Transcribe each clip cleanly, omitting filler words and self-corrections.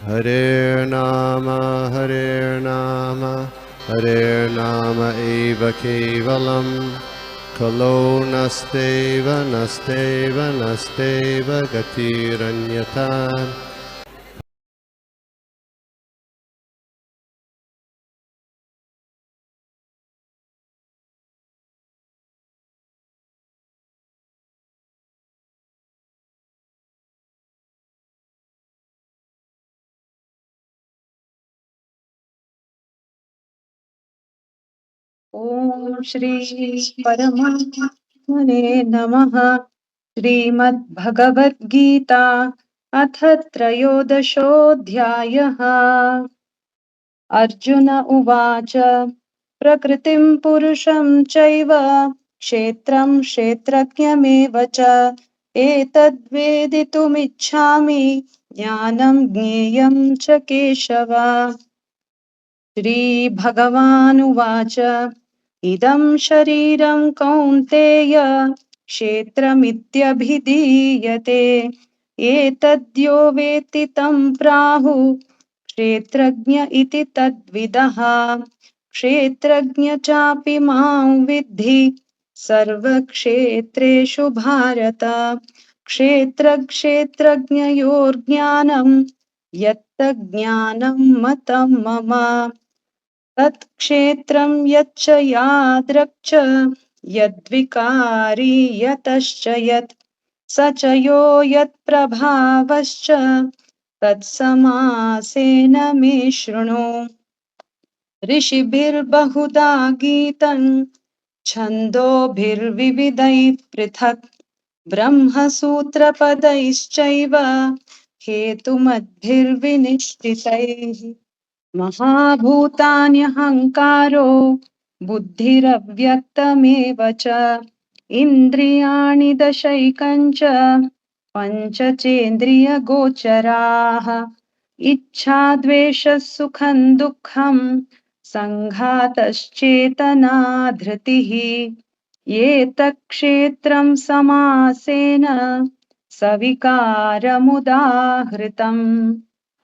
Hare Nama Hare Nama Eva Kevalam Kalo Nasteva Nasteva Nasteva Gatiranyata. ॐ श्री परमात्मने नमः। श्रीमद्भगवद्गीता अथ त्रयोदशोऽध्यायः। अर्जुन उवाच प्रकृतिं पुरुषं चैव क्षेत्रं क्षेत्रज्ञमेव च एतद्वेदितुमिच्छामि ज्ञानं ज्ञेयं च केशव। श्रीभगवानुवाच इदं शरीरं कौन्तेय क्षेत्रमित्यभिधीयते एतद्यो वेत्ति तं प्राहुः क्षेत्रज्ञ इति तद्विदः। क्षेत्रज्ञ चापि मां विद्धि सर्वक्षेत्रेषु भारत। क्षेत्रक्षेत्रज्ञयोर्ज्ञानं यत्तज्ज्ञानं मतं मम। तत्क्षेत्रं यच्च यादृक् च यद्विकारि यतश्च यत् स च यो यत्प्रभावश्च तत्समासेन मे शृणु। ऋषिभिर्बहुधा गीतं छन्दोभिर्विविधैः पृथक् ब्रह्मसूत्रपदैश्चैव हेतुमद्भिर्विनिश्चितैः। महाभूतान्यहङ्कारो बुद्धिरव्यक्तमेव च इन्द्रियाणि दशैकञ्च पञ्चचेन्द्रियगोचराः इच्छा द्वेषः सुखं दुःखं सङ्घातश्चेतना धृतिः। एतत्क्षेत्रं समासेन सविकारमुदाहृतम्।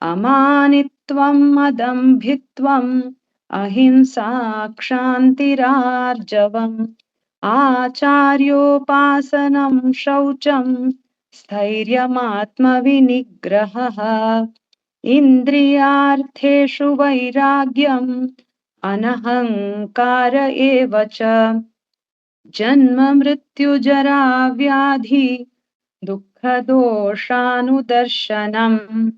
अमानित्वम् अदम्भित्वम् अहिंसा क्षान्तिरार्जवम् आचार्योपासनं शौचं स्थैर्यमात्मविनिग्रहः इन्द्रियार्थेषु वैराग्यम् अनहङ्कार एव च जन्म मृत्युजरा व्याधि दुःखदोषानुदर्शनम्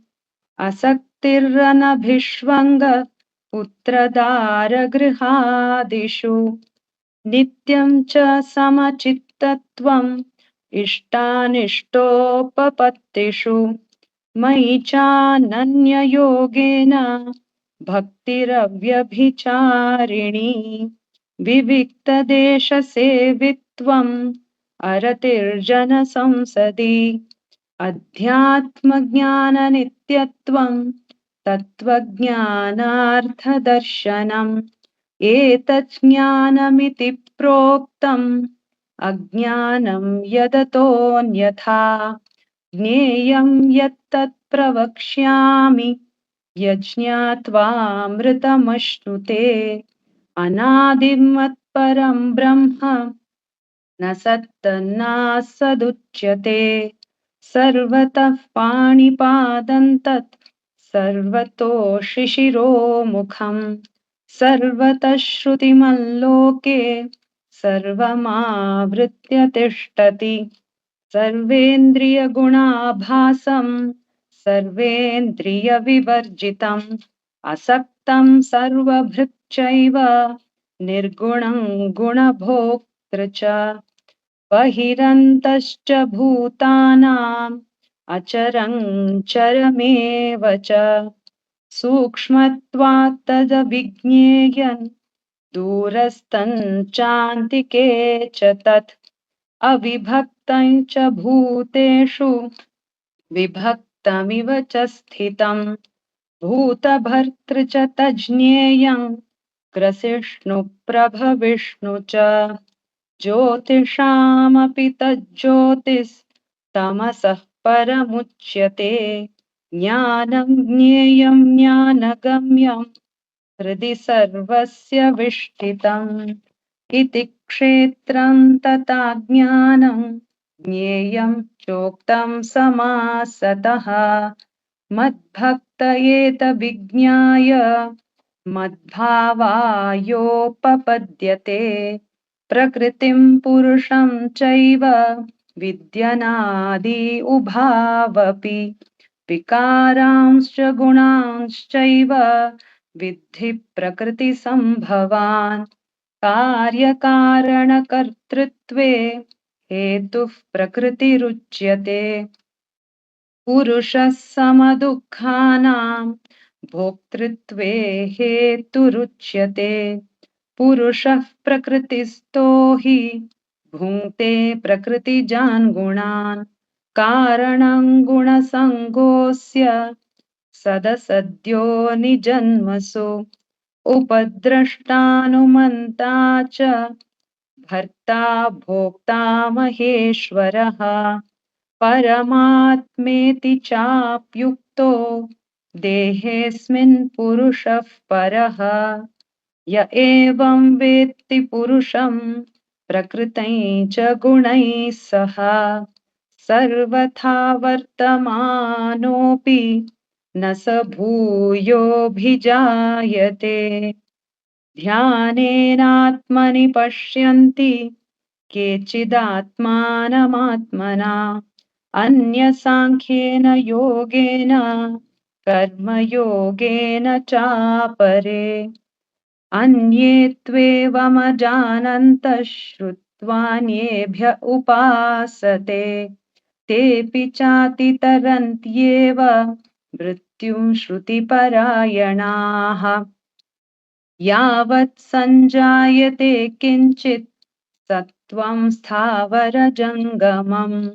असक्तिरनभिष्वङ्गः पुत्रदारगृहादिषु नित्यं च समचित्तत्वम् इष्टानिष्टोपपत्तिषु मयि चानन्ययोगेन भक्तिरव्यभिचारिणी विविक्तदेशसेवित्वम् अरतिर्जनसंसदि अध्यात्मज्ञाननित्यत्वम् तत्त्वज्ञानार्थदर्शनम् एतत् ज्ञानमिति प्रोक्तम् अज्ञानं यदतोऽन्यथा ज्ञेयं यत्तत् प्रवक्ष्यामि यज्ञात्वामृतमश्नुते अनादिमत्परं ब्रह्म न सत्तन्नासदुच्यते सर्वतः पाणिपादं तत् सर्वतोशिशिरोमुखम् सर्वतः श्रुतिमल्लोके सर्वमावृत्य तिष्ठति सर्वेन्द्रियगुणाभासं सर्वेन्द्रियविवर्जितम् असक्तं सर्वभृक्षैव निर्गुणं गुणभोक्तृ च बहिरन्तश्च भूतानाम् अचरं चरमेव च सूक्ष्मत्वात् तदविज्ञेयन् दूरस्थं चान्तिके च तत् अविभक्तं च भूतेषु विभक्तमिव च स्थितम् भूतभर्तृ च तज्ज्ञेयं ग्रसिष्णुप्रभविष्णु च ज्योतिषामपि तज्ज्योतिस्तमसः परमुच्यते ज्ञानं ज्ञेयं ज्ञानगम्यं हृदि सर्वस्य विष्ठितम् इति क्षेत्रं तथा ज्ञानं ज्ञेयं चोक्तं समासतः मद्भक्तयेतभिज्ञाय मद्भावायोपपद्यते प्रकृतिं पुरुषं चैव विद्यनादि उभावपि विकारांश्च गुणांश्चैव विद्धि प्रकृतिसम्भवान् कार्यकारणकर्तृत्वे हेतुः प्रकृतिरुच्यते पुरुषः समदुःखानां भोक्तृत्वे हेतुरुच्यते पुरुषः प्रकृतिस्थो हि भुङ्क्ते प्रकृतिजान् गुणान् कारणं गुणसङ्गोऽस्य सदसद्यो निजन्मसु उपद्रष्टानुमन्ता च भर्ता भोक्ता महेश्वरः परमात्मेति चाप्युक्तो देहेऽस्मिन् पुरुषः परः य एवं वेत्ति पुरुषं प्रकृतैः च गुणैः सह सर्वथा वर्तमानोऽपि न स भूयोऽभिजायते ध्यानेनात्मनि पश्यन्ति केचिदात्मानमात्मना अन्यसाङ्ख्येन योगेन कर्मयोगेन चापरे अन्ये त्वेवमजानन्तः श्रुत्वान्येभ्य उपासते तेऽपि चातितरन्त्येव मृत्युं श्रुतिपरायणाः यावत् सञ्जायते किञ्चित् सत्त्वं स्थावरजङ्गमम्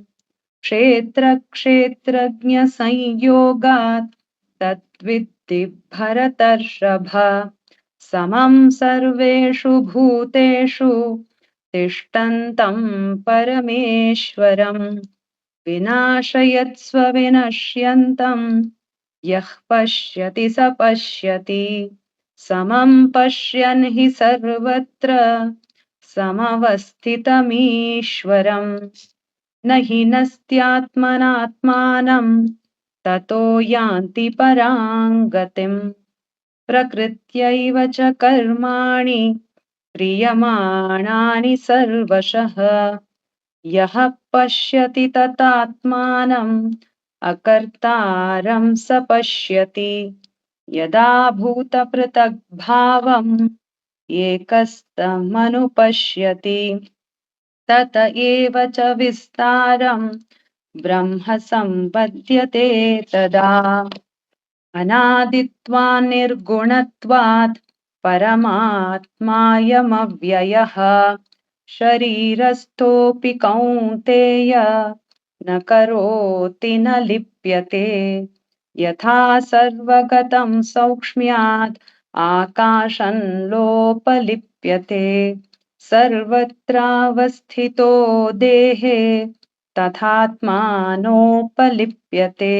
क्षेत्रक्षेत्रज्ञसंयोगात् तद्विद्धि भरतर्षभ समं सर्वेषु भूतेषु तिष्ठन्तं परमेश्वरं विनाशयत्स्व विनश्यन्तं यः पश्यति स पश्यति समं पश्यन् हि सर्वत्र समवस्थितमीश्वरम् न हि नस्त्यात्मनात्मानं ततो यान्ति परां गतिम् प्रकृत्यैव च कर्माणि क्रियमाणानि सर्वशः यः पश्यति ततात्मानम् अकर्तारं स पश्यति यदा भूतपृथग्भावम् एकस्तमनुपश्यति तत एव च विस्तारं ब्रह्म सम्पद्यते तदा अनादित्वान् निर्गुणत्वात् परमात्मायमव्ययः शरीरस्थोऽपि कौन्तेय न करोति न लिप्यते यथा सर्वगतं सौक्ष्म्यात् आकाशन्लोपलिप्यते सर्वत्रावस्थितो देहे तथात्मानोपलिप्यते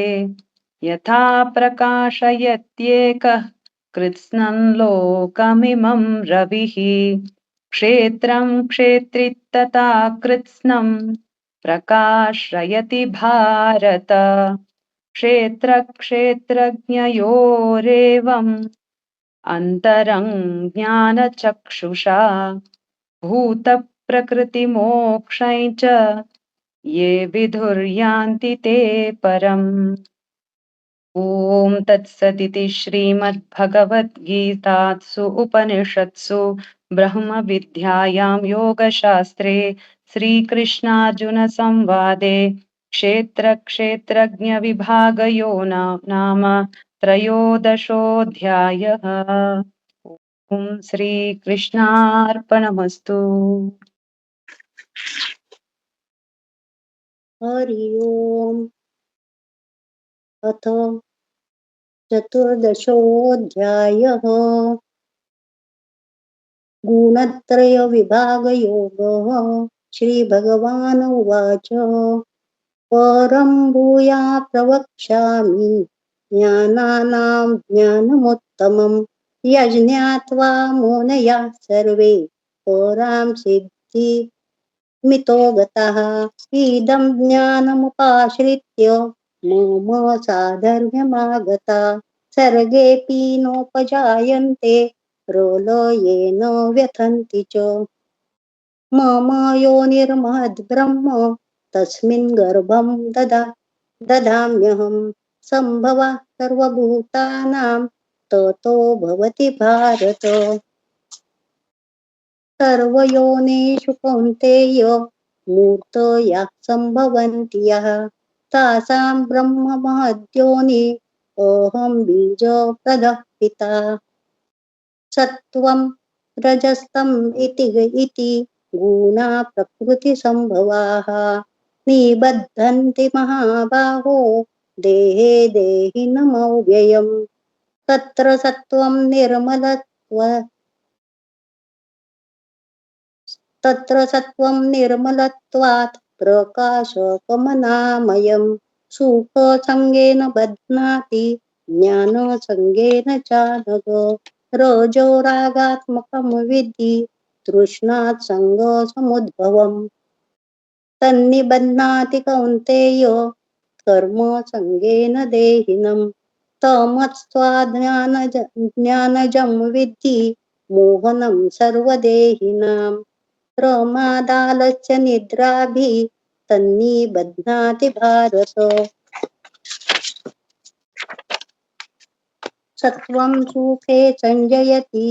यथा प्रकाशयत्येकः कृत्स्नं लोकमिमं रविः क्षेत्रं क्षेत्री तथा कृत्स्नं प्रकाशयति भारत क्षेत्रक्षेत्रज्ञयोरेवम् अन्तरं ज्ञानचक्षुषा भूतप्रकृतिमोक्षं च ये विदुर्यान्ति ते परम् ॐ तत्सदिति श्रीमद्भगवद्गीतासु उपनिषत्सु ब्रह्मविद्यायां योगशास्त्रे श्रीकृष्णार्जुनसंवादे क्षेत्रक्षेत्रज्ञविभागयो नाम त्रयोदशोऽध्यायः। ॐ श्रीकृष्णार्पणमस्तु। हरि ओम्। अथ चतुर्दशोऽध्यायः। गुणत्रयविभागयोगः। श्रीभगवानुवाच परं भूया प्रवक्ष्यामि ज्ञानानां ज्ञानमुत्तमम् यज्ञात्वा मुनयः सर्वे परां सिद्धिमितो गताः इदं ज्ञानमुपाश्रित्य मम साधर्म्यमागता सर्गेऽपि नोपजायन्ते प्रलयेन व्यथन्ति च मम योनिर्महद्ब्रह्म तस्मिन् गर्भं ददाम्यहं सम्भवः सर्वभूतानां ततो भवति भारत सर्वयोनिषु कौन्तेय मूर्तयः सम्भवन्ति यः तासां ब्रह्म महद्योनि अहं बीजप्रदः पिता सत्त्वं रजस्तम इति गुणा प्रकृतिसम्भवाः निबध्नन्ति महाबाहो देहे देहिनमव्ययम् तत्र सत्त्वं निर्मलत्वात् प्रकाशकमनामयम् सुखसङ्गेन बध्नाति ज्ञानसङ्गेन चानघ रजो रागात्मकं विद्धि तृष्णात् सङ्गसमुद्भवम् तन्निबध्नाति कौन्तेय कर्मसङ्गेन देहिनम् तमस्त्वाज्ञानजं विद्धि मोहनं सर्वदेहिनाम् प्रमादालस्य निद्राभिः तन्निबध्नाति भारत सत्त्वं सुखे संजयति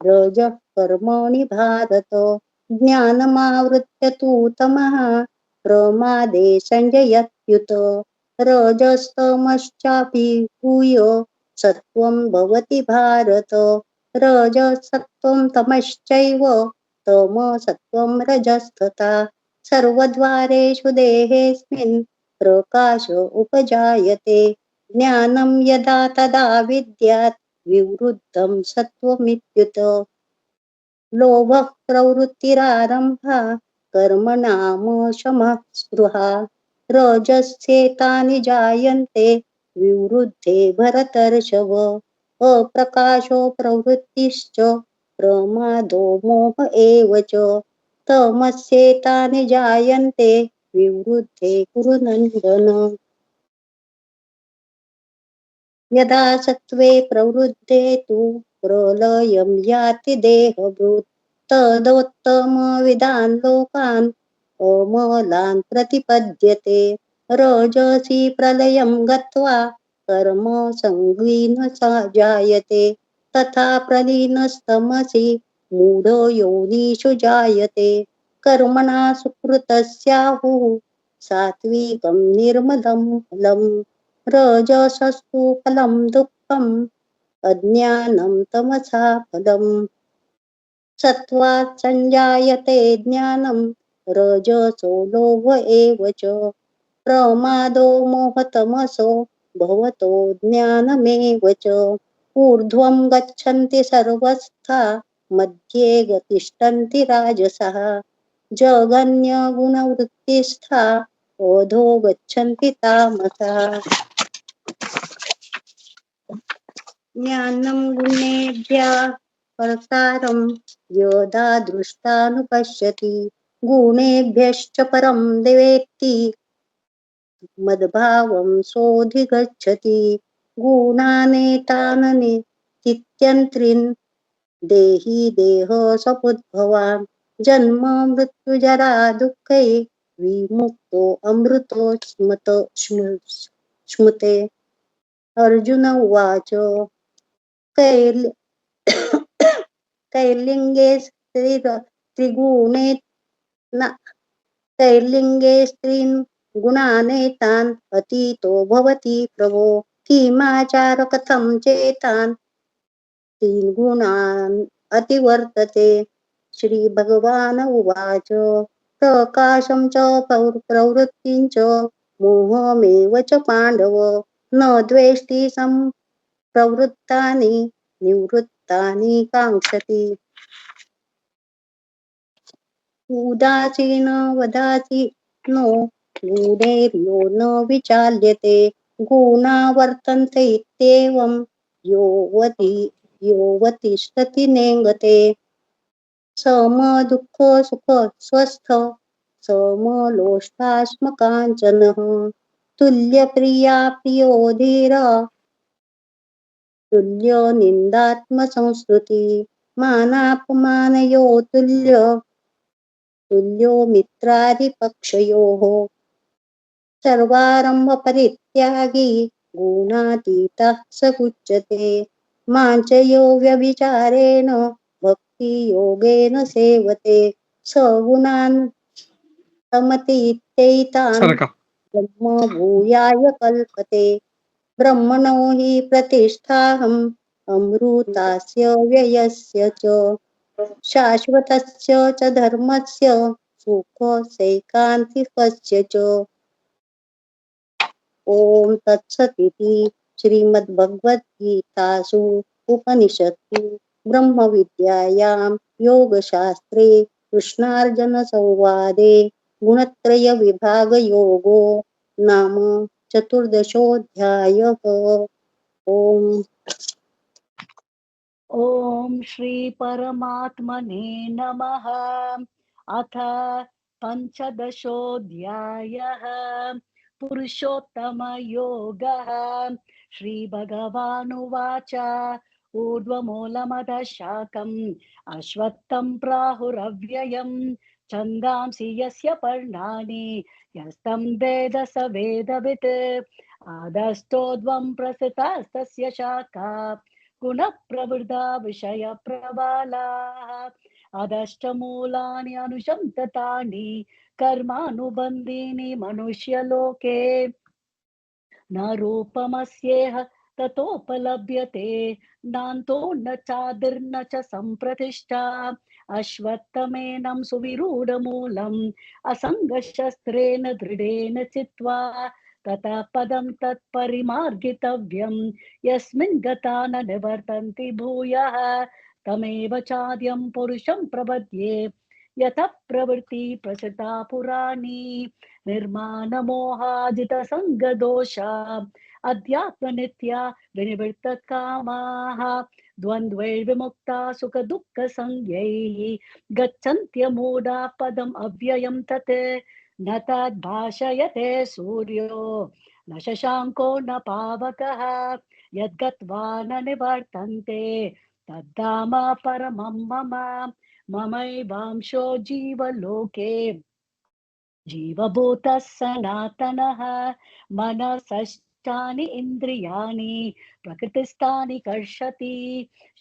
रजः कर्मणि भारत ज्ञानमावृत्य तु तमः प्रमादे संजयत्युत रजस्तमश्चापि भूय सत्त्वं भवति भारत रजसत्त्वं तमश्चैव तमसत्त्वं रजस्तथा सर्वद्वारेषु देहेऽस्मिन् प्रकाश उपजायते ज्ञानं यदा तदा विद्यात् विवृद्धं सत्त्वमित्युत लोभः प्रवृत्तिरारम्भः कर्मणामशमः स्पृहा रजस्येतानि जायन्ते विवृद्धे भरतर्षभ अप्रकाशो प्रवृत्तिश्च प्रमादो मोह एव च तमस्येतानि जायन्ते विवृद्धे कुरु नन्दन यदा सत्त्वे प्रवृद्धे तु प्रलयं याति देहभृत् तदोत्तमविदान् लोकान् अमलान् प्रतिपद्यते रजसि प्रलयं गत्वा कर्मसङ्गीन जायते तथा प्रलीनस्तमसि मूढो योनिषु जायते कर्मणा सुकृतस्याहुः सात्विकं निर्मलं फलम् रजसस्तु फलं दुःखम् अज्ञानं तमसा फलम् सत्त्वात् संजायते ज्ञानं रजसो लोभ एव च प्रमादो मोहतमसो भवतो ज्ञानमेव च ऊर्ध्वं गच्छन्ति सर्वस्था मध्ये गतिष्ठन्ति राजसः जगन्यगुणवृत्तिस्था अधो गच्छन्ति तामसः ज्ञानं गुणेभ्यः कर्तारं यदा दृष्टानुपश्यति गुणेभ्यश्च परं वेत्ति मद्भावं सोऽधिगच्छति गुणानेतान् नित्यन्त्रिन् देहि देहसमुद्भवान् जन्म मृत्युजरा दुःखै विमुक्तो अमृतो स्मृते अर्जुन उवाच कैर् कैर्लिङ्गे त्रिगुणे कैर्लिङ्गे स्त्रीन् गुणानेतान् अतीतो भवति प्रभो किमाचार कथं चेतान् तीन् गुणान् अतिवर्तते श्रीभगवान् उवाच प्रकाशं च प्रवृत्तिं च मोहमेव च पाण्डव न द्वेष्टि प्रवृत्तानि निवृत्तानि काङ्क्षति उदासीनो वदासीनो गुणैर्यो न विचाल्यते गुणा वर्तन्ते इत्येवं योऽवतिष्ठति नेङ्गते सम दुःख सुख स्वस्थ समलोष्टाश्मकाञ्चनः तुल्यप्रिया प्रियो धीर तुल्यो निन्दात्मसंस्तुति मानापमानयो तुल्यो मित्रादिपक्षयोः सर्वारम्भपरित्यागी गुणातीतः स उच्यते माञ्चयो व्यभिचारेण भक्तियोगेन सेवते स गुणान् समतीत्यैतान् ब्रह्म भूयाय कल्पते ब्रह्मणो हि प्रतिष्ठाहम् अमृतास्य व्ययस्य च शाश्वतस्य च धर्मस्य सुखसैकान्तिकस्य च ॐ तत्सदिति श्रीमद्भगवद्गीतासु उपनिषत्सु ब्रह्मविद्यायां योगशास्त्रे कृष्णार्जुनसंवादे गुणत्रयविभागयोगो नाम चतुर्दशोऽध्यायः ॐ ॐ श्री परमात्मने नमः। अथ पञ्चदशोऽध्यायः पुरुषोत्तमयोगः। श्रीभगवानुवाच ऊर्ध्वमूलमधः शाखम् अश्वत्थं प्राहुरव्ययम् छन्दांसि यस्य पर्णानि यस्तं वेद स वेदवित् आदस्तोध्वं प्रसृतास्तस्य शाखा गुणप्रवृद्धा विषयप्रबालाः अधश्चमूलानि अनुशन्ततानि कर्मानुबन्धीनि मनुष्यलोके न रूपमस्येह ततोपलभ्यते नान्तो न चादिर्न च सम्प्रतिष्ठा अश्वत्थमेनं सुविरूढमूलम् असङ्गशस्त्रेण दृढेन चित्वा ततः पदं तत्परिमार्गितव्यं यस्मिन् गता न निवर्तन्ति भूयः तमेव चाद्यं पुरुषं प्रपद्ये यतः प्रवृत्ति प्रसृता पुराणी निर्माणमोहाजितसङ्गदोषा अध्यात्मनित्या विनिवृत्तकामाः द्वन्द्वैर्विमुक्ता सुखदुःखसंज्ञैः गच्छन्त्यमूढा पदम् अव्ययं तत् न तद्भाषयते सूर्यो न शशाङ्को न पावकः यद्गत्वा न निवर्तन्ते तद्धाम परमं मम ममैवांशो जीवलोके जीवभूतः सनातनः मनसष्टानि इन्द्रियाणि प्रकृतिस्थानि कर्षति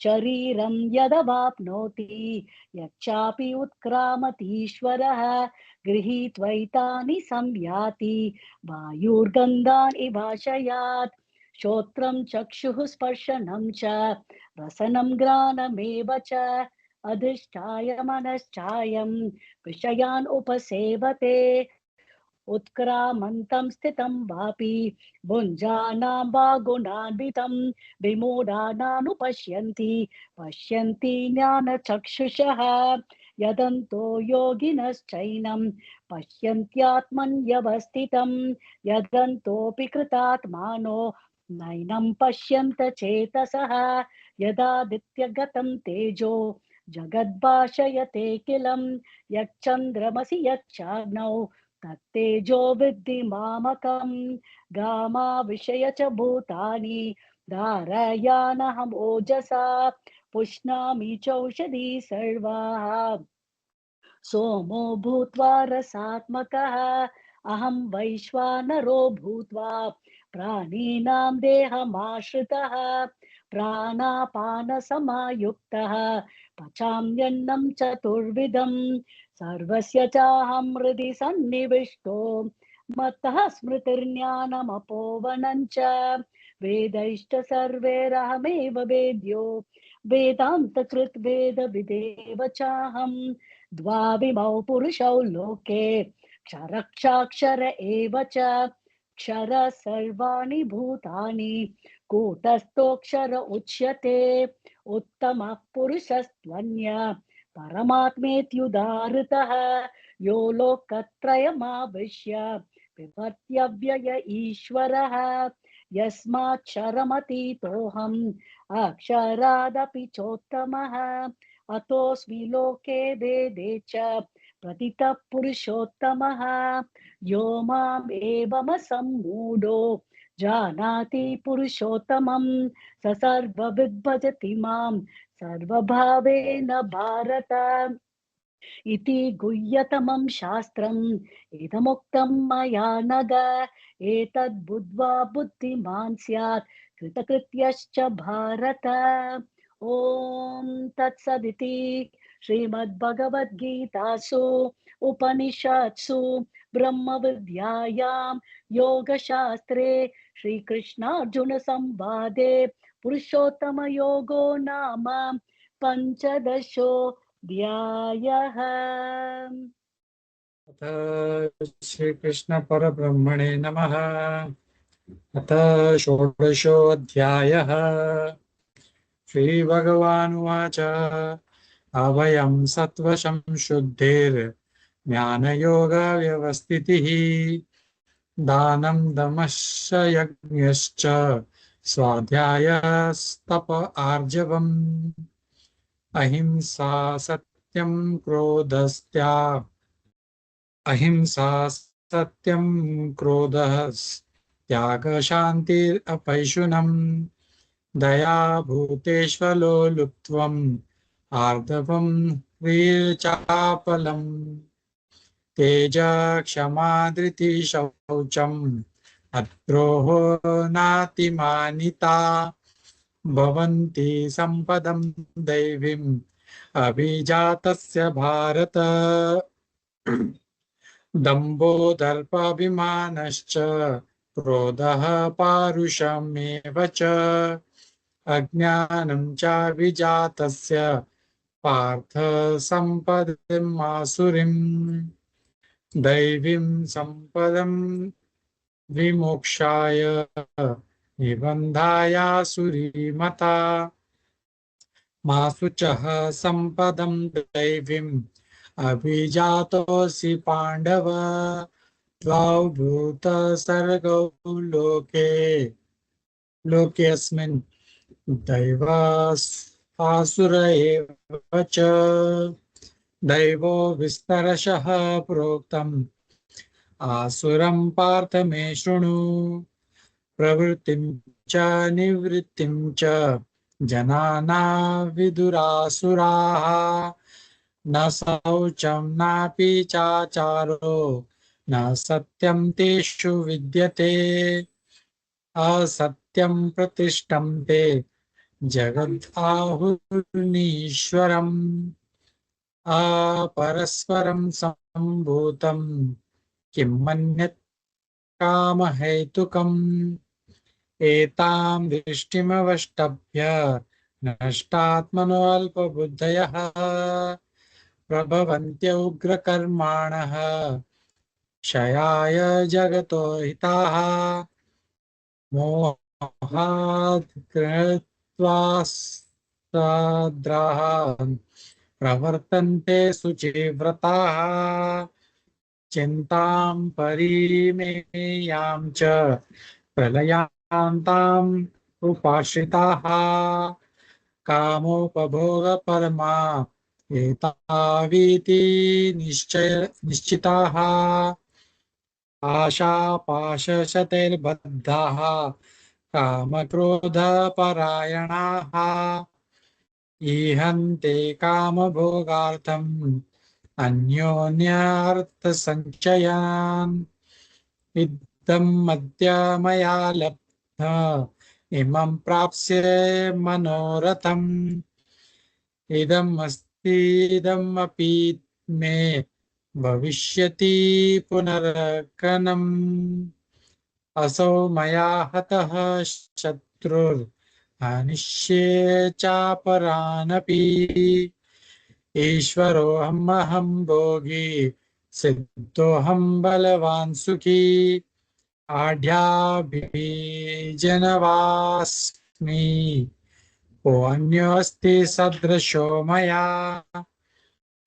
शरीरं यदवाप्नोति यच्चापि उत्क्रामतीश्वरः गृहीत्वैतानि संयाति वायुर्गन्धान् इवाशयात् श्रोत्रं चक्षुः स्पर्शनं च रसनं घ्राणमेव च अधिष्ठाय मनश्चायं विषयान् उपसेवते उत्क्रामन्तं स्थितं वापि भुञ्जानां वा गुणान्वितं विमूढानानुपश्यन्ति पश्यन्ति ज्ञानचक्षुषः यदन्तो योगिनश्चैनं पश्यन्त्यात्मन्यवस्थितं यदन्तोऽपि कृतात्मानो नैनं पश्यन्त चेतसः यदादित्यगतं तेजो जगद्भाषयते किलं यच्चन्द्रमसि यच्चाग्नौ तत्तेजो विद्धि मामकं गामा विषय च भूतानि धारयानहम् ओजसा पुष्णामि चौषधी सर्वाः सोमो भूत्वा रसात्मकः अहं वैश्वानरो भूत्वा प्राणिनां देहमाश्रितः प्राणापानसमायुक्तः पचाम्यन्नं चतुर्विधं सर्वस्य चाहं हृदि सन्निविष्टो मत्तः स्मृतिर्ज्ञानमपोवनं च वेदैश्च सर्वैरहमेव वेद्यो वेदान्तकृत् वेदविदेव चाहम् द्वाविमौ पुरुषौ लोके क्षरक्षाक्षर एव च क्षर सर्वाणि भूतानि कूटस्थोऽक्षर उच्यते उत्तमः पुरुषस्त्वन्य परमात्मेत्युदाहृतः यो लोकत्रयमाविश्य विभर्त्यव्यय ईश्वरः यस्माक्षरमतीतोऽहम् अक्षरादपि चोत्तमः अतोऽस्मि लोके वेदे च प्रतितः पुरुषोत्तमः यो माम् एवमसम्मूढो जानाति पुरुषोत्तमं स सर्वविद् भजति मां सर्वभावेन भारत इति गुह्यतमं शास्त्रम् इदमुक्तं मया नग एतद् बुद्ध्वा बुद्धिमान् स्यात् कृतकृत्यश्च भारत ॐ तत्सदिति श्रीमद्भगवद्गीतासु उपनिषत्सु ब्रह्मविद्यायां योगशास्त्रे श्रीकृष्णार्जुनसंवादे पुरुषोत्तमयोगो नाम पञ्चदशोऽध्यायः। अथ श्रीकृष्ण परब्रह्मणे नमः। अथ षोडशोऽध्यायः। श्रीभगवानुवाच अभयं सत्त्वसंशुद्धिर्ज्ञानयोगव्यवस्थितिः दानं दमश्च यज्ञश्च स्वाध्यायस्तप आर्जवम् अहिंसा सत्यं क्रोधस्त्यागः अहिंसा सत्यं क्रोधः त्याग शान्तिरपैशुनम् दया भूतेष्वलो लुप्त्वम् आर्दवम् ह्रीर्चापलम् तेज क्षमा धृति शौचम् अद्रोहो नातिमानिता भवन्ति सम्पदं दैवीम् अभिजातस्य भारत दम्भो दर्पाभिमानश्च क्रोधः पारुषमेव च अज्ञानं च विजातस्य पार्थ सम्पदम् आसुरीम् दैवीं सम्पदं विमोक्षाय निबन्धायासुरीमता मा शुचः सम्पदं दैवीम् अभिजातोऽसि पाण्डव द्वौ भूतसर्गौ लोकेऽस्मिन् दैवासुर एव च दैवो विस्तरशः प्रोक्तम् आसुरं पार्थ मे शृणु प्रवृत्तिं च निवृत्तिं च जनाना विदुरासुराः न शौचं नापि चाचारो न सत्यं तेषु विद्यते असत्यं प्रतिष्ठं ते जगदाहुर्नीश्वरम् अपरस्परं सम्भूतं किं मन्यत् कामहेतुकम् एतां दृष्टिमवष्टभ्य नष्टात्मनो अल्पबुद्धयः प्रभवन्त्युग्रकर्माणः क्षयाय जगतो हिताः मोहात् कृत्वा सद्राः प्रवर्तन्ते शुचिव्रताः चिन्तां परिमेयां च प्रलयान्ताम् उपाश्रिताः कामोपभोगपरमा एतावीति निश्चिताः आशापाशशतैर्बद्धाः कामक्रोधपरायणाः ईहन्ते कामभोगार्थम् अन्योन्यार्थसञ्चयान् इदं मद्य मया लब्ध इमं प्राप्स्ये मनोरथम् इदम् अस्ति इदमपि मे भविष्यति पुनर्कनम् असौ मया हतः शत्रुर्हनिष्ये चापरानपि ईश्वरोऽहम् भोगी सिद्धोऽहम् बलवान् सुखी आढ्याभिजनवास्मि कोऽन्योऽस्ति सदृशो मया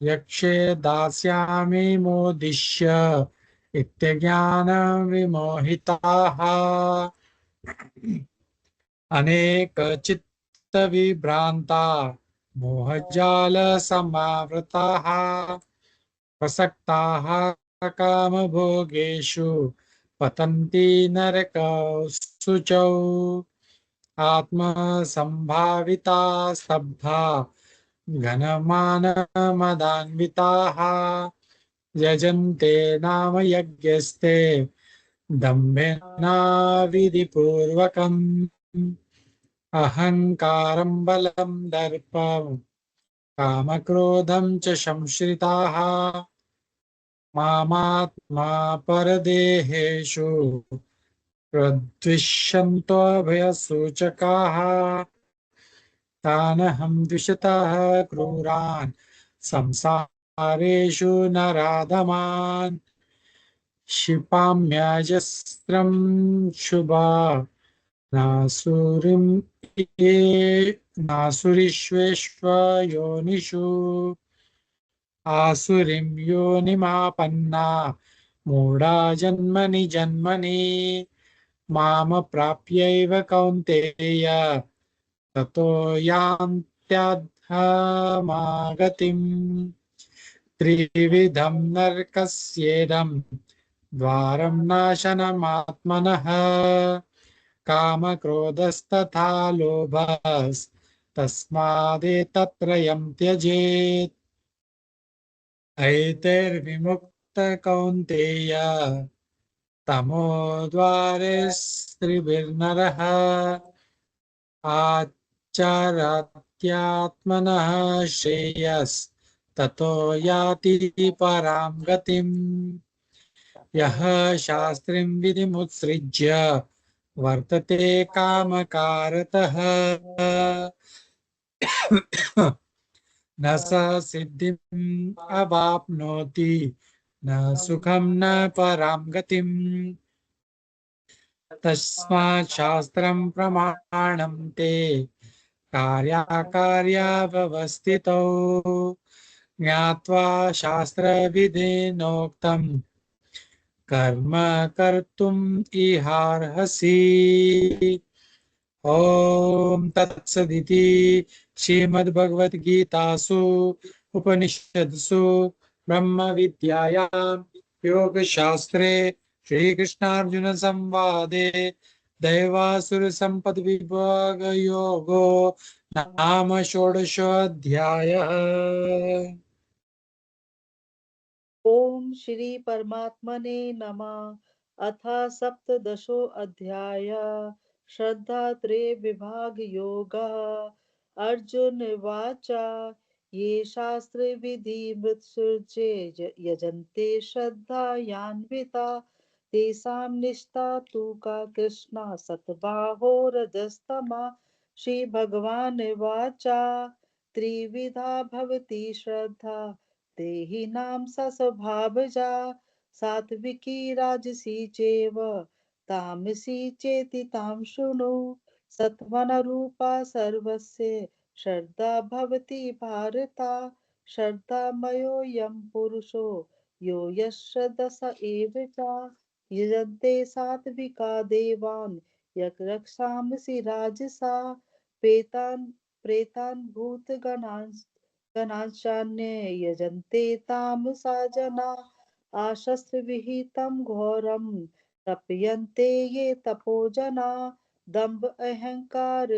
यक्षे दास्यामि मोदिष्य इत्यज्ञानविमोहिताः अनेकचित्तविभ्रान्ता मोहजालसमावृताः प्रसक्ताः कामभोगेषु पतन्ति नरकस्सु च आत्मसम्भाविता स्तब्धा घनमानमदान्विताः यजन्ते नाम यज्ञस्ते दम्भेनाविधिपूर्वकम् अहङ्कारं बलं दर्पं कामक्रोधं च संश्रिताः मामात्मा परदेहेषु प्रद्विषन्तोऽभयसूचकाः तानहं द्विषतः क्रूरान् संसारेषु नराधमान् क्षिपाम्यजस्रं शुभा नासुरिं नासुरीष्वेष्वयोनिषु आसुरीं योनिमापन्ना मूढा जन्मनि जन्मनि मामप्राप्यैव कौन्तेय ततो यान्त्यधमागतिम् त्रिविधं नरकस्येदं द्वारं नाशनमात्मनः कामक्रोधस्तथा लोभस्तस्मादेतत्त्रयं त्यजेत् ऐतैर्विमुक्तकौन्तेय तमोद्वारेस्त्रिभिर्नरः आचरत्यात्मनः श्रेयस्ततो याति परां गतिम् यः शास्त्रीं विधिमुत्सृज्य वर्तते कामकारतः न स सिद्धिम् अवाप्नोति न सुखं न परां गतिम् तस्मात् शास्त्रं प्रमाणं ते कार्याकार्याव्यवस्थितौ ज्ञात्वा शास्त्रविधिनोक्तं कर्म कर्तुम् इहार्हसि ॐ तत्सदिति श्रीमद्भगवद्गीतासु उपनिषत्सु ब्रह्मविद्यायां योगशास्त्रे श्रीकृष्णार्जुनसंवादे दैवासुरसम्पद्विभागयोगो नाम षोडशोऽध्यायः। ओम श्री परमात्मने नमः। अथ सप्तदशोऽध्याय श्रद्धात्रे विभाग योगः। अर्जुन उवाच ये शास्त्र विधि मृत्सुर्जे यजन्ते श्रद्धायान्विता तेषां निष्ठा तु का कृष्णा सतबाहो रजस्तमा। श्री भगवान उवाच त्रिविधा भवति श्रद्धा देहिनां सा स्वभावजा सात्विकी राजसी चैव तामसी चेति तां शृणु। सत्त्वनरूपा सर्वस्य श्रद्धा भवति भारता। श्रद्धामयोऽयं पुरुषो यो यश्रद्ध स एव च। यजन्ते सात्विका देवान् यक् राजसा प्रेतान् प्रेतान् गणांश्चान्ये यजन्ते तामसा जना। आशस्विहितं घोरं तप्यन्ते ये तपो जना। दम्भ अहंकार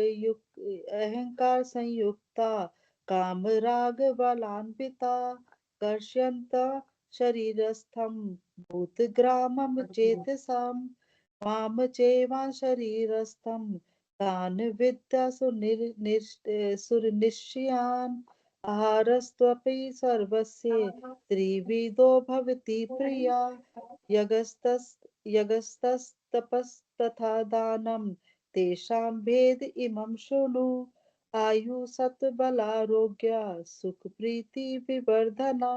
संयुक्ता कामरागबलान्विता कर्ष्यन्त शरीरस्थं भूतग्रामं चेतसां माम चैवां शरीरस्थं तान् विद्यासु सुनिश्चयान्। आहारस्त्वपि सर्वस्य त्रिविधो भवति प्रिया यगस्तस्तपस्तथा दानं तेषां भेद इमं शृणु। आयु सत्बलारोग्य सुखप्रीति विवर्धना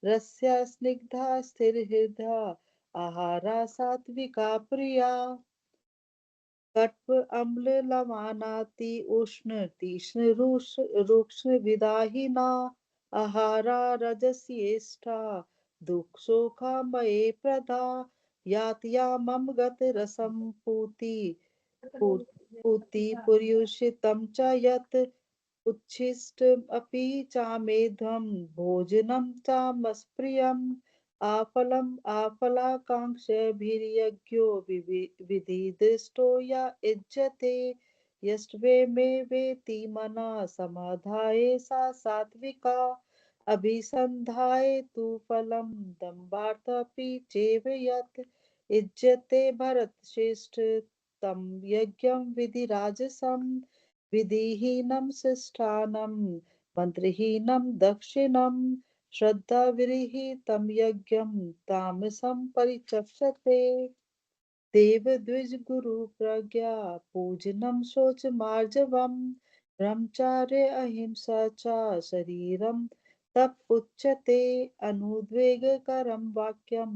रस्या स्निग्धा स्थिरहृदया आहारा सात्विका प्रिया। कट्व अम्ल लवणाति उष्ण तीक्ष्ण रुक्ष विदाहिना आहारा रजस्येष्टा दुःखोखामये प्रदा यात्या मम गत रसम पूति पूति पुरुषितं च यत् उच्छिष्टमपि चामेध्वं भोजनं चामस्प्रियम् आफलाकाङ्क्षाभिर्यज्ञो विधिदृष्टो य युज्यते यष्ट्वे मे वेति मनः समाधाय सा सात्विका अभिसन्धाय तु फलं दम्भार्थपि चैव यत् युज्यते भरतश्रेष्ठ तं यज्ञं विधिराजसं विधिहीनं शिष्टानं मन्त्रहीनं दक्षिणं श्रद्धाविरहितं यज्ञं तामसं परिचक्षते देवद्विज गुरु प्रज्ञा पूजनं शौचमार्जवम् ब्रह्मचार्य अहिंसा च शरीरं तप उच्यते अनुद्वेगकरं वाक्यं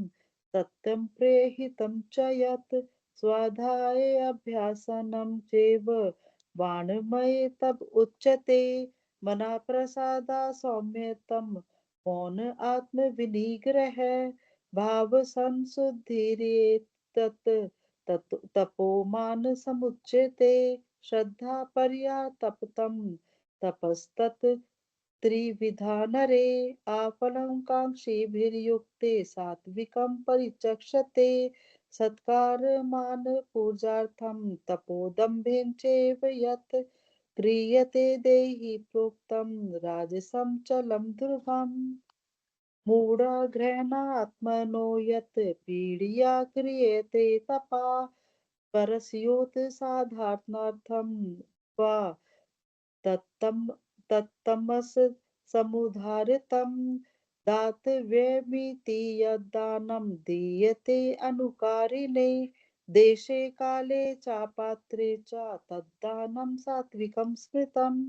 सत्यं प्रेहितं च यत् स्वाध्याय अभ्यासनं चैव वाङ्मये तप उच्यते मना प्रसादा सौम्यतं मौन आत्मविनिग्रह भाव संशुद्धिरेत तत् तपो मान समुच्यते श्रद्धा पर्या तपतम तपस्तत् त्रिविधा नरे आफलं काङ्क्षीभिर्युक्ते सात्विकं परिचक्षते सत्कार मान पूजार्थं तपोदम्भेन चैव यत् क्रियते देहि प्रोक्तं राजसं चलं ध्रुवम् मूढाग्रहणात्मनो यत् पीडया क्रियते तपा परस्योत् साधारणार्थं वा तत्तम तत्तमस समुदाहृतं दातव्यमिति यद्दानं दीयते अनुकारिणे देशे काले च पात्रे च तद्दानं सात्विकं स्मृतम्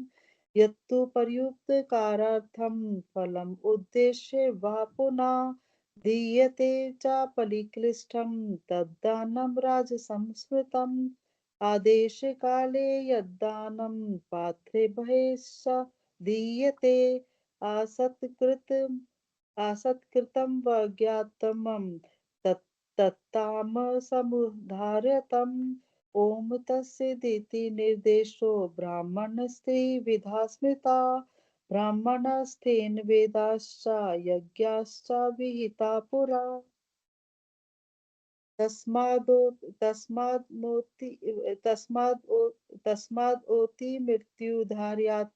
यत्तु पर्युपकारार्थं फलम् उद्देश्य वा पुनः दीयते च परिक्लिष्टं तद्दानं राजसंस्मृतम् आदेशकाले यद्दानं पात्रे बहिश्च दीयते असत्कृतं वज्ञातमं तत्तामसमुदाहृतम् ॐ तस्सदिति निर्देशो ब्राह्मणस्त्रिविधा स्मृता ब्राह्मणस्थेन वेदाश्च यज्ञाश्च विहिता पुरा तस्मादोति तस्मादोति मृत्युधार्यते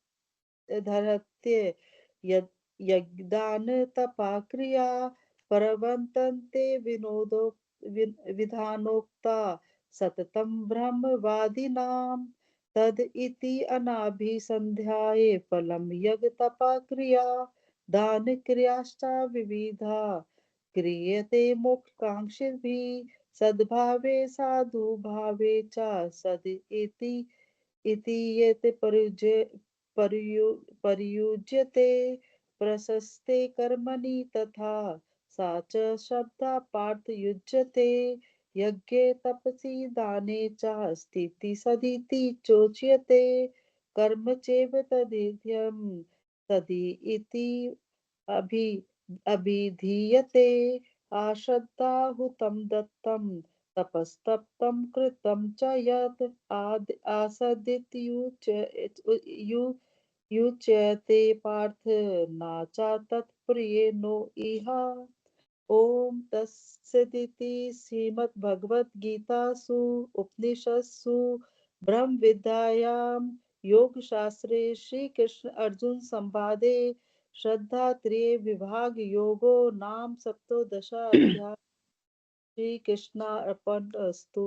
यज्ञदान तपाक्रिया प्रवर्तन्ते विधानोक्ता सततं ब्रह्मवादिनां तद इति अनाभिसन्ध्याये फलं यज्ञतपक्रिया दानक्रियाश्च विविधा क्रियते मोक्षकाङ्क्षिभिः सद्भावे साधुभावे च सद् इति यत् पर्युज्यते प्रशस्ते कर्मणि तथा सा च शब्दा पार्थयुज्यते यज्ञे तपसि दाने च स्थिति सदिति चोच्यते कर्म चैव तदित्यं तदि इति अभि अभिधीयते आश्रद्धाहुतं दत्तं तपस्तप्तं कृतं च यत् युच्यते पार्थ न च तत्प्रियेणो इह ॐ तत्सदिति श्रीमद्भगवद्गीतासु उपनिषत्सु ब्रह्मविद्यायां योगशास्त्रे श्रीकृष्ण अर्जुन संवादे श्रद्धात्रय विभाग योगो नाम सप्तदशाध्याय श्री कृष्णार्पणमस्तु।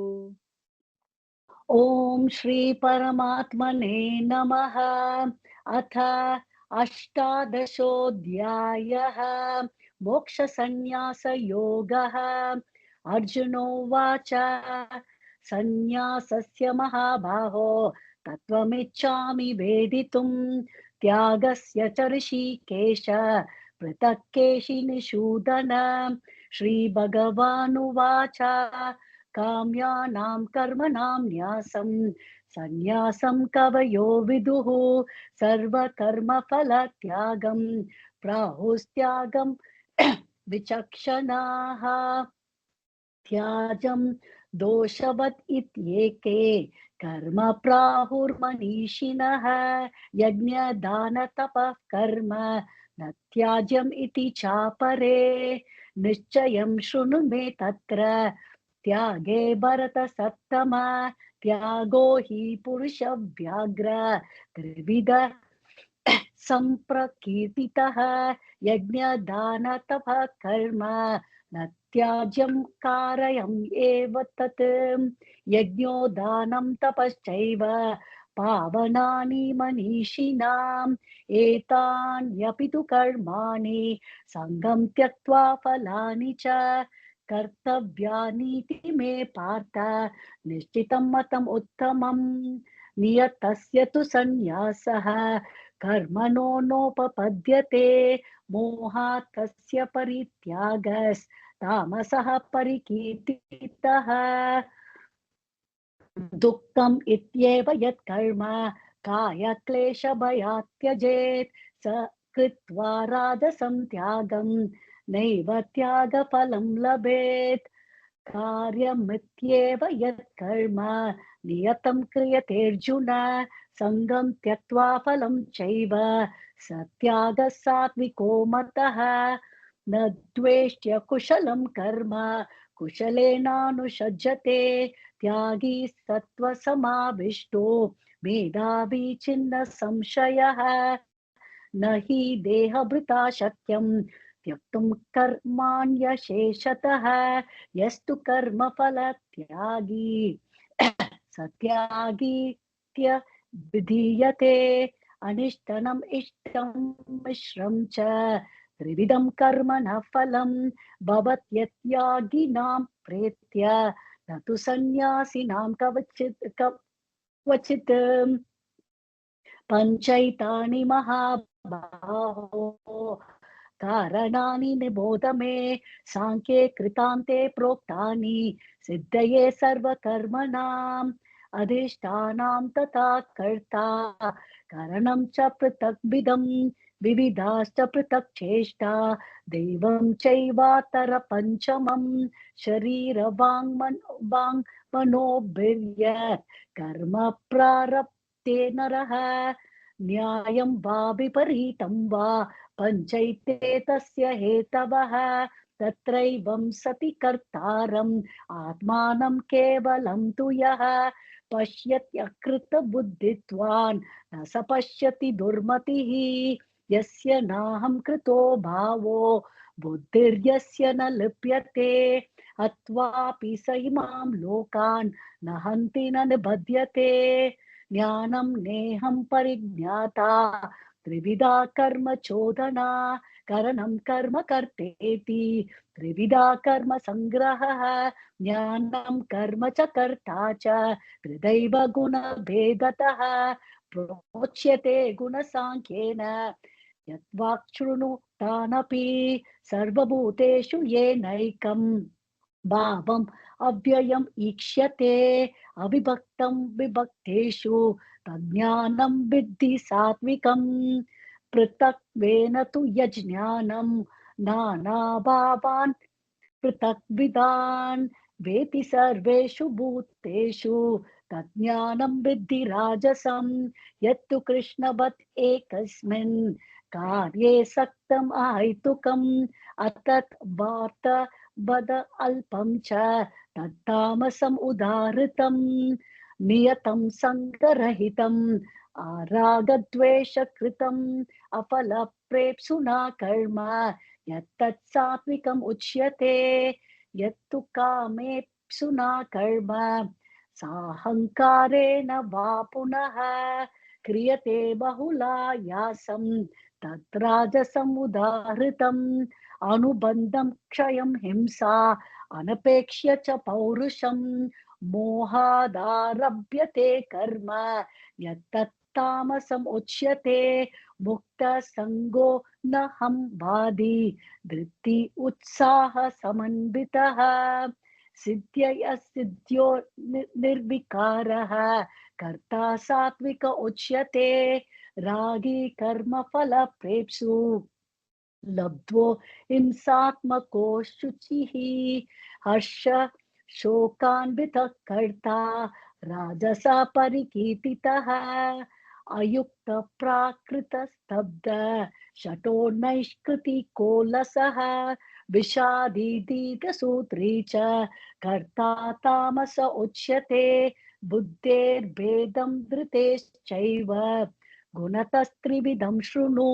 ॐ श्री परमात्मने नमः। अथ अष्टादशोऽध्यायः मोक्षसंन्यासयोगः। अर्जुनोवाच सन्न्यासस्य महाबाहो तत्त्वमिच्छामि वेदितुं त्यागस्य च ऋषिकेश पृथक् केशिनिषूदन। श्रीभगवानुवाच काम्यानां कर्मणां न्यासं सन्न्यासं कवयो विदुः सर्वकर्मफलत्यागं प्राहुस्त्यागं विचक्षणाः। त्याजं दोषवत् इत्येके कर्म प्राहुर्मनीषिणः यज्ञदानतपः कर्म न त्याज्यम् इति चापरे निश्चयं शृणु मे तत्र त्यागे भरतसत्तम त्यागो हि पुरुषव्याघ्र त्रिविध संप्रकीर्तितः यज्ञदानतपः कर्म न त्याज्यं कारयम् एव तत् यज्ञो दानं तपश्चैव पावनानि मनीषिणाम् एतान्यपि तु कर्माणि सङ्गं त्यक्त्वा फलानि च कर्तव्यानीति मे पार्थ निश्चितं मतम् उत्तमम् नियतस्य तु सन्न्यासः कर्मणो नोपपद्यते मोहात् तस्य परित्यागस्तामसः परिकीर्तितः दुःखम् इत्येव यत् कर्म कायक्लेशभयात् त्यजेत् स कृत्वा राजसं त्यागं नैव त्यागफलं लभेत् कार्यमित्येव यत् कर्म नियतं क्रियतेऽर्जुन सङ्गं त्यक्त्वा फलं चैव स त्यागः सात्विको मतः न द्वेष्ट्य कुशलं कर्म कुशलेनानुषज्यते त्यागी सत्त्वसमाविष्टो मेधावी छिन्न संशयः न हि देहभृता शक्यं त्यक्तुं कर्माण्यशेषतः यस्तु कर्मफलत्यागी सत्यागीत्य विधीयते अनिष्टनम् इष्टं मिश्रं च त्रिविधं कर्मणः फलं भवत्यत्यागिनां प्रेत्य न तु सन्न्यासिनां क्वचित् पञ्चैतानि महाबाहो कारणानि निबोध मे सांख्ये कृतान्ते प्रोक्तानि सिद्धये सर्वकर्मणाम् अधिष्ठानां तथा कर्ता कारणं च पृथग्विधं विविधाश्च पृथक् चेष्टा दैवं चैवातर पञ्चमं शरीरवाङ्मनोभिर्यत् कर्म प्रारब्धे नरः न्यायं वा विपरीतं वा पञ्चैते तस्य हेतवः तत्रैवं सति कर्तारम् आत्मानं केवलं तु यः पश्यत्यकृतबुद्धित्वान् न स पश्यति दुर्मतिः यस्य नाहं कृतो भावो बुद्धिर्यस्य न लिप्यते अत्वापि स इमां लोकान् न हन्ति न निबध्यते ज्ञानं नेहं परिज्ञाता त्रिविधा कर्म चोदना करणं कर्म कर्तेति त्रिविधा कर्म संग्रहः ज्ञानं कर्म च कर्ता च त्रिदैव गुणभेदतः प्रोच्यते गुणसाङ्ख्येन यद्वाक्शृणुतानपि सर्वभूतेषु येनैकम् भावम् अव्ययम् ईक्ष्यते अविभक्तं विभक्तेषु तज्ज्ञानं विद्धि सात्विकम् पृथक्त्वेन तु यज्ज्ञानं नानाभावान् पृथक्विदान् वेति सर्वेषु भूतेषु तज्ज्ञानं विद्धि राजसं यत्तु कृष्णवत् एकस्मिन् कार्ये सक्तम् अहैतुकम् अतत् वार्त वद अल्पं च तत्तामसम् उदाहृतं नियतं सङ्गरहितम् आरागद्वेषकृतम् अफलप्रेप्सुना कर्म यत्तत् सात्विकम् उच्यते यत्तु कामेप्सुना कर्म साहङ्कारेण वा पुनः क्रियते बहुलायासं तद्राजसम् उदाहृतम् अनुबन्धं क्षयं हिंसा अनपेक्ष्य च पौरुषं मोहादारभ्यते कर्म यत्तत्तामसम् उच्यते मुक्तसङ्गो न हम वादी धृति उत्साह समन्वितः सिद्ध्यय सिद्ध्यो निर्विकारः कर्ता सात्विक उच्यते रागी कर्म फल प्रेप्सु लब्ध्वो हिंसात्मको शुचिः हर्ष शोकान्वितः कर्ता राजसा परिकीर्तितः अयुक्त प्राकृतस्तब्ध शतो नैष्कृतिकोलसः विषादी दीर्घसूत्री च कर्ता तामस उच्यते बुद्धेर्भेदं धृतेश्चैव गुणतस्त्रिविधं शृणु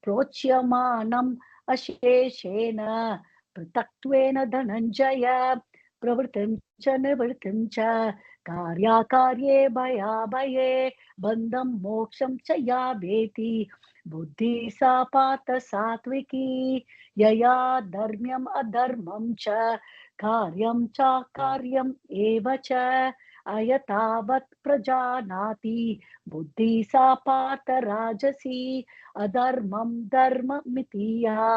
प्रोच्यमानम् अशेषेण पृथक्त्वेन धनञ्जय प्रवृत्तिं च निवृत्तिं च कार्याकार्ये भयाभये बन्धं मोक्षं च या वेति बुद्धि सा पार्थ सात्विकी यया धर्म्यम् अधर्मं च कार्यं च कार्यम् एव च अयतावत् प्रजानाति बुद्धि सा पार्थ राजसी अधर्मं धर्ममिति या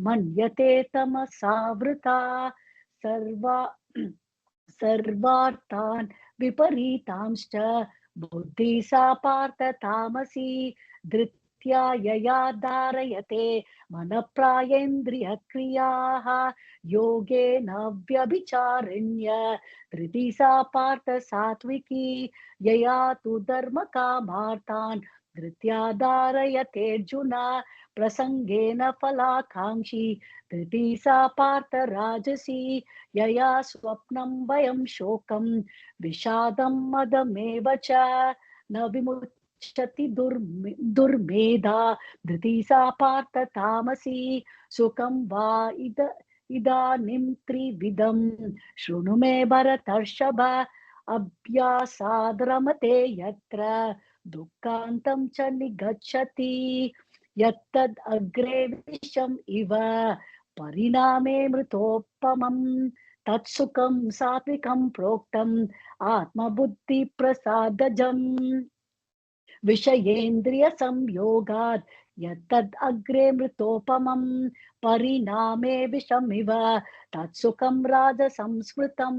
मन्यते तमसावृता सर्वार्थान् विपरीतांश्च बुद्धि सा पार्थ तामसी धृत्या यया धारयते मनप्रायेन्द्रियक्रियाः योगेन व्यभिचारिण्य धृति सा पार्थ सात्विकी यया तु धर्मकामार्थान् धृत्या धारयते अर्जुन प्रसंगेन फलाकांक्षी धृति सा पार्थ राजसी यया स्वप्नं भयं शोकं विषादं मदमेव च न विमुच्यति दुर्मेधा धृति सा पार्थ तामसी सुखं वा इदानीं त्रिविधं शृणु मे भरतर्षभ अभ्यासाद् यत्र दुःखान्तं च निगच्छति यत्तद् अग्रे विषम् इव परिणामे मृतोपमं तत्सुखं सात्विकं प्रोक्तम् आत्मबुद्धिप्रसादजम् विषयेन्द्रिय संयोगात् यत्तद् अग्रे मृतोपमं परिणामे विषमिव तत्सुखं राजसंस्मृतं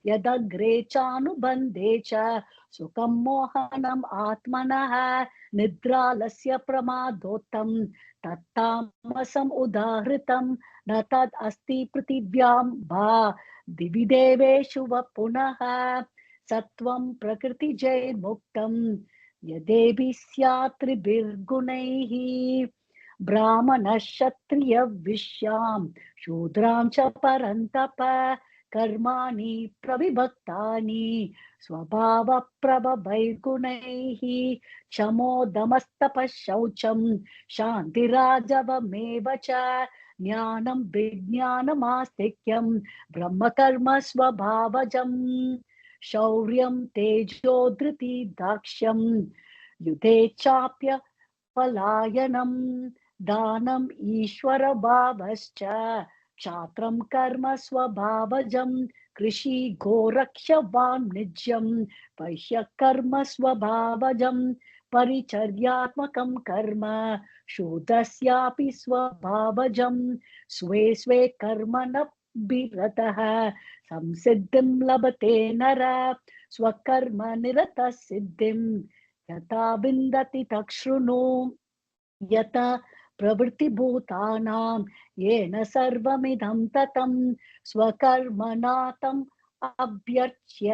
यदग्रे चानुबन्धे च सुखं मोहनम् आत्मनः निद्रालस्य प्रमादोत्तं तत्तामसम् उदाहृतं न तद् अस्ति पृथिव्यां वा दिवि देवेषु वा पुनः सत्वं प्रकृतिजैर्मुक्तं यदेभिः स्यात् त्रिभिर्गुणैः ब्राह्मणः क्षत्रिय विश्यां शूद्रां च परन्तप कर्माणि प्रविभक्तानि स्वभावप्रभवैर्गुणैः क्षमो दमस्तपः शौचं शान्तिराजवमेव च ज्ञानं विज्ञानमास्तिक्यं ब्रह्मकर्म स्वभावजम् शौर्यं तेजो धृति दाक्ष्यं युधे चाप्य पलायनं दानम् ईश्वरभावश्च क्षात्रं कर्म स्वभावजं कृषि गोरक्षवान् निज्यं वैश्य कर्म स्वभावजं परिचर्यात्मकं कर्म शूद्रस्यापि स्वभावजं स्वे स्वे कर्मण विरतः संसिद्धिं लभते नर स्वकर्म निरतः सिद्धिं यथा विन्दति तच्छृणु यथा प्रवृत्तिभूतानां येन सर्वमिदं ततं स्वकर्मणा तम् अभ्यर्च्य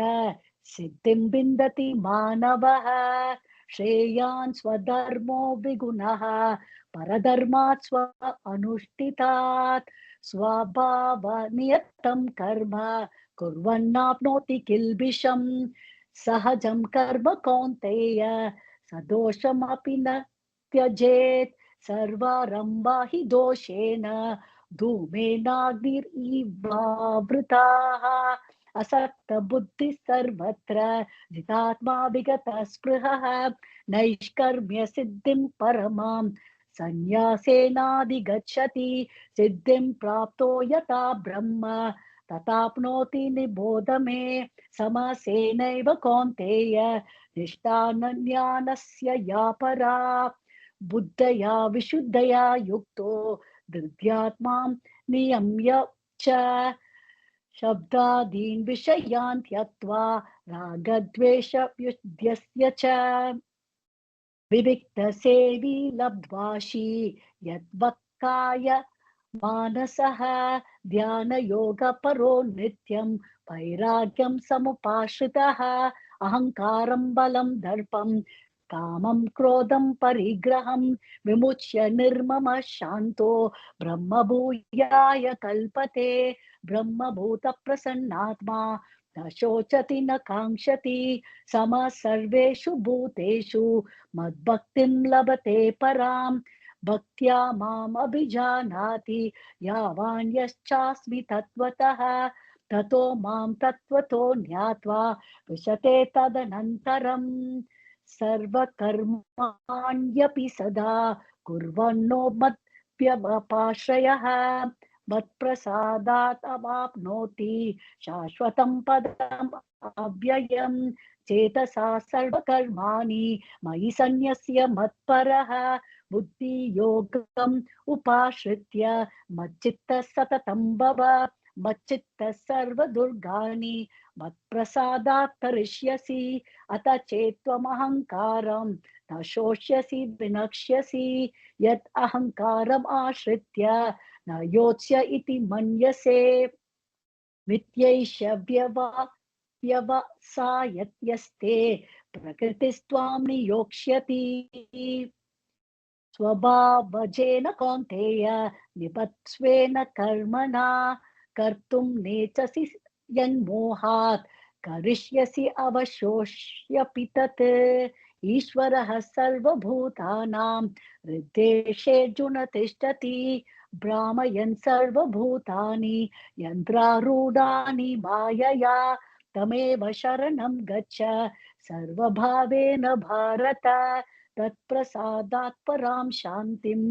सिद्धिं विन्दति मानवः श्रेयान् स्वधर्मो विगुणः परधर्मात् स्व अनुष्ठितात् स्वभावनियतं कर्म कुर्वन्नाप्नोति किल्बिषं सहजं कर्म कौन्तेय सदोषमपि न त्यजेत् सर्वारम्भा हि दोषेण धूमेनाग्निरिवावृताः असक्त बुद्धिः सर्वत्र जितात्मा विगतः स्पृहः नैष्कर्म्य सिद्धिं परमां संन्यासेनाधिगच्छति सिद्धिं प्राप्तो यथा ब्रह्म तथाप्नोति निबोध मे समसेनैव कौन्तेय निष्ठानज्ञानस्य या परा बुद्धया विशुद्धया युक्तो धृत्यात्मां नियम्य च शब्दादीन् विषयान् त्यक्त्वा रागद्वेषयुध्यस्य च विविक्तसेवी लब्ध्वाशी यद्वक्काय मानसः ध्यानयोगपरो नित्यं वैराग्यं समुपाश्रितः अहङ्कारं बलं दर्पं कामं क्रोधं परिग्रहं विमुच्य निर्ममः शान्तो ब्रह्मभूयाय कल्पते ब्रह्मभूतप्रसन्नात्मा न शोचति न काङ्क्षति समः सर्वेषु भूतेषु मद्भक्तिं लभते पराम् भक्त्या माम् अभिजानाति यावान् यश्चास्मि तत्त्वतः ततो मां तत्त्वतो ज्ञात्वा विशते तदनन्तरम् सर्वकर्माण्यपि सदा कुर्वन्नो मद्व्यपाश्रयः मत्प्रसादात् अवाप्नोति शाश्वतं पदम् अव्ययम् चेतसा सर्वकर्माणि मयि सन्न्यस्य मत्परः बुद्धियोगम् उपाश्रित्य मच्चित्तः सततं भव मच्चित्तः सर्वदुर्गाणि मत्प्रसादात् तरिष्यसि अत चेत्त्वमहङ्कारं न शोष्यसि विनक्ष्यसि यत् अहङ्कारम् आश्रित्य न योत्स्य इति मन्यसे मिथ्यैष व्यवसायत्यस्ते प्रकृतिस्त्वां नियोक्ष्यति स्वभावजेन कौन्तेय निबध्स्वेन कर्मणा कर्तुं नेच्छसि यन्मोहात् करिष्यसि अवशोष्यपि तत् ईश्वरः सर्वभूतानां हृद्देशेऽर्जुन तिष्ठति भ्रामयन् सर्वभूतानि यन्त्रारूढानि मायया तमेव शरणं गच्छ सर्वभावेन भारत तत्प्रसादात् परां शान्तिं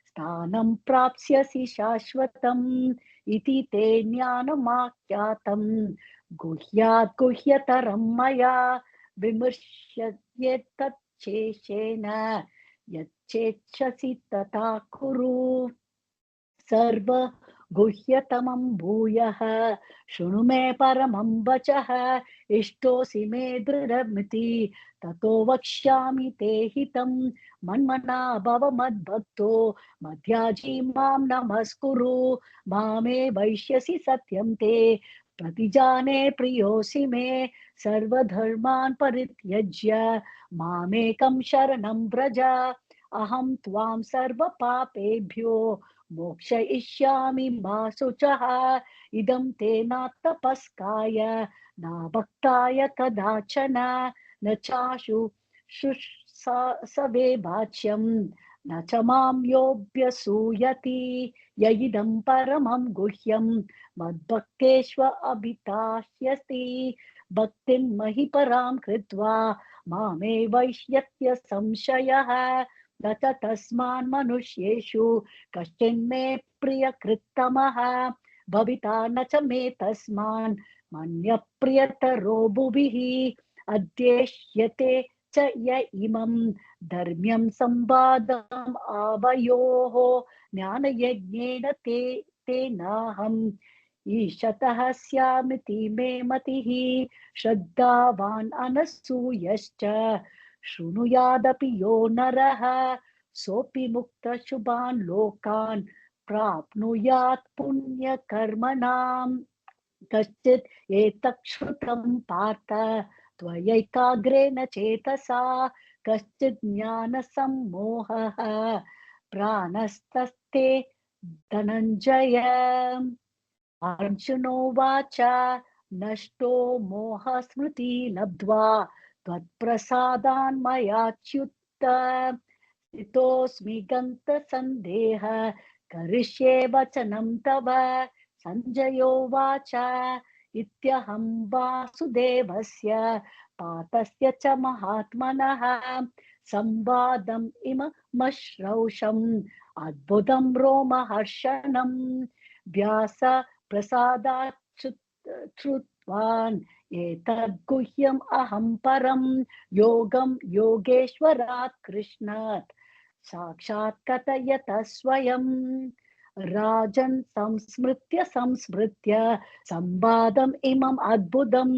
स्थानं प्राप्स्यसि शाश्वतम् इति ते ज्ञानमाख्यातं गुह्यात् गुह्यतरं मया विमृश्येत्तच्छेषेण यच्चेच्छसि तथा कुरु सर्व गुह्यतमं भूयः शृणु मे परमं वचः इष्टोऽसि मे दृढमिति ततो वक्ष्यामि ते हितं मन्मना भव मद्भक्तो मध्याजी मां नमस्कुरु मामे वैष्यसि सत्यं ते प्रतिजाने प्रियोऽसि मे सर्वधर्मान् परित्यज्य मामेकं शरणं व्रज अहं त्वां सर्वपापेभ्यो मोक्षयिष्यामि मा शुचः इदं ते न तपस्काय न भक्ताय कदाचन न चाशु सवे भाष्यं न च मां योऽभ्यसूयति य इदं परमं गुह्यं मद्भक्तेष्व अभितास्यति भक्तिं महि परां कृत्वा मामे वैष्यत्य संशयः न च तस्मान् मनुष्येषु कश्चिन्मे प्रियकृत्तमः भविता न च मे तस्मान् मन्यप्रियतरो भुविः अद्येष्यते च य इमं धर्म्यं संवादम् आवयोः ज्ञानयज्ञेन तेनाहम् ईशतः स्यामिति मे मतिः श्रद्धावान् अनसूयश्च शृणुयादपि यो नरः सोऽपि मुक्तः शुभान् लोकान् प्राप्नुयात् पुण्यकर्मणाम् कश्चित् एतत् श्रुतं पार्थ त्वयैकाग्रेण चेतसा कश्चित् ज्ञानसम्मोहः प्राणस्तस्ते धनञ्जय अर्जुनोवाच नष्टो मोहस्मृति लब्ध्वा त्वत्प्रसादान्मयाच्युत स्थितोऽस्मि गन्तसन्देह करिष्ये वचनं तव सञ्जयोवाच इत्यहं वासुदेवस्य पार्थस्य च महात्मनः संवादम् इममश्रौषम् अद्भुतं रोमहर्षणं व्यास प्रसादात् श्रुतवान् एतद्गुह्यम् अहं परं योगं योगेश्वरात् कृष्णात् साक्षात् कथयत स्वयं राजन् संस्मृत्य संवादम् इमम् अद्भुतं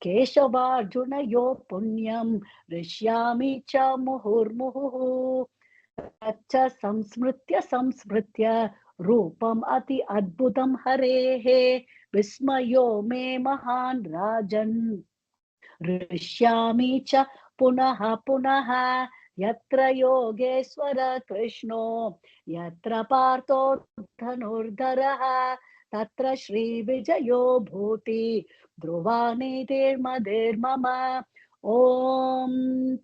केशवार्जुनयो पुण्यं हृष्यामि च मुहुर्मुहुः तच्च संस्मृत्य रूपम अति अद्भुतम हरेः विस्मयो मे महान् राजन् हृष्यामि च पुनः पुनः यत्र योगेश्वर कृष्णो यत्र पार्थो धनुर्धरः तत्र श्रीविजयो भूति ध्रुवा नीतिर्मतिर्मम ॐ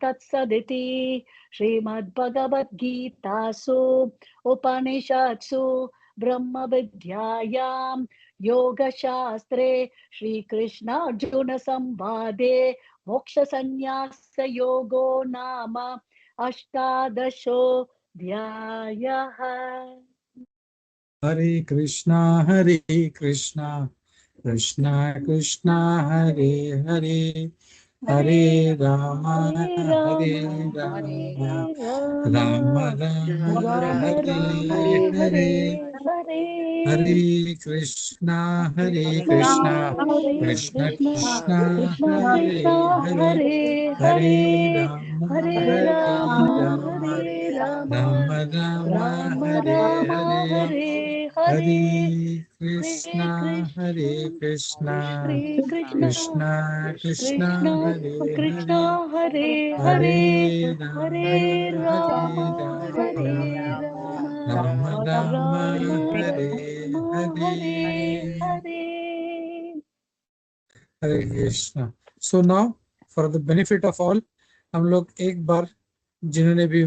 तत्सदिति श्रीमद्भगवद्गीतासु उपनिषत्सु ब्रह्मविद्यायां योगशास्त्रे श्रीकृष्णार्जुन संवादे मोक्षसंन्यासयोगो नाम अष्टादशोऽध्यायः। हरे Krishna Krishna Krishna Hare Hare Hare Ram Ram Ram Hare Hare Hare Krishna Krishna Krishna Hare Hare Hare Ram Ram Ram Hare Hare Hare Krishna Krishna Krishna Krishna Hare Hare Hare Ram Ram Ram Hare Hare Hare Krishna. So now for the benefit of all, हम लोग एक बार जिन्होंने भी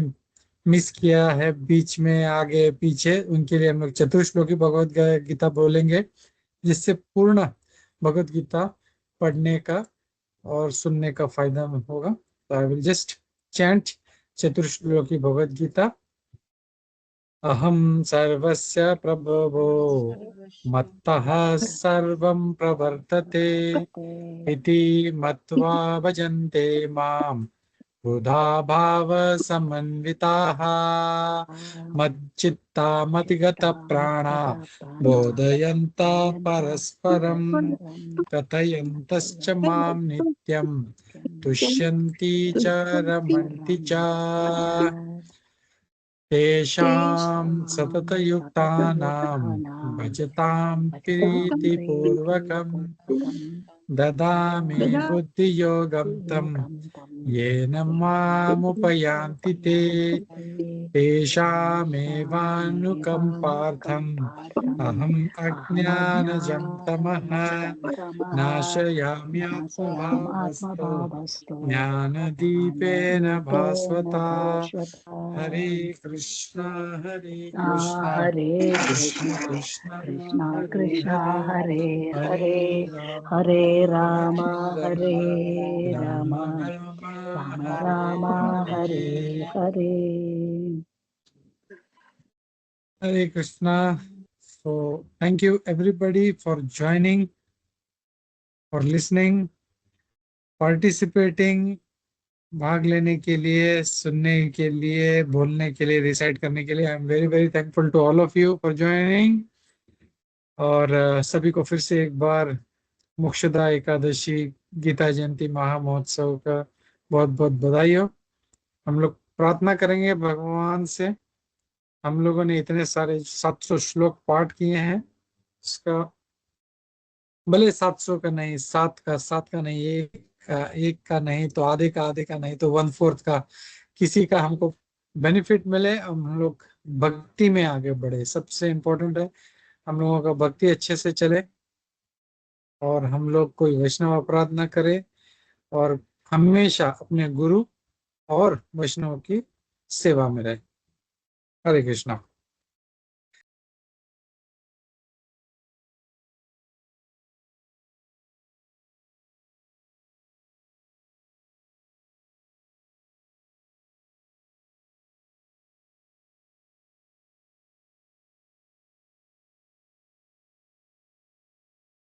मिस किया है बीच में आगे पीछे, उनके लिए हम लोग चतुर्श्लोकी भगवद गीता बोलेंगे, जिससे पूर्ण भगवद गीता पढ़ने का और सुनने का फायदा होगा। तो I will just chant Chatushloki Bhagavad Gita. अहम सर्वस्य प्रभवो मत्तः सर्वं प्रवर्तते इति मत्वा भजन्ते मां बुधा भाव समन्विताः मच्चित्ता मतिगत प्राणा बोधयन्ता परस्परं कथयन्तश्च मां नित्यं तुष्यन्ति च रमन्ति च तेषां सततयुक्तानां भजतां प्रीतिपूर्वकं ददामि बुद्धियोगं तं येन मामुपयान्ति ते तेषामेवानुकम्पार्थम् अहम् अज्ञानजं तमः नाशयाम्यात्मभावस्तु ज्ञानदीपेन भास्वता। हरे Krishna Krishna Krishna Krishna Hare Hare Hare Ram Ram Ram Hare Hare. Hare Krishna. So thank you everybody for joining, for listening, participating, भाग लेने के लिए, सुनने के लिए, बोलने के लिए, रिसाइट करने के लिए। I am very very thankful to all of you for joining. और सभी को फिर से एक बार मोक्षदा एकादशी गीता जयंती महामहोत्सव का बहुत बहुत बधाई हो। हम लोग प्रार्थना करेंगे भगवान से। हम लोगों ने इतने सारे 700 श्लोक पाठ किए हैं, उसका भले 700 का नहीं, 7 का नहीं, एक का नहीं तो आधे का नहीं तो 1/4 का, किसी का हमको बेनिफिट मिले, हम लोग भक्ति में आगे बढ़े। सबसे इम्पोर्टेंट है हम लोगों का भक्ति अच्छे से चले और हम लोग कोई वैष्णव अपराध न करे और हमेशा अपने गुरु और वैष्णव की सेवा में रहे। हरे कृष्णा।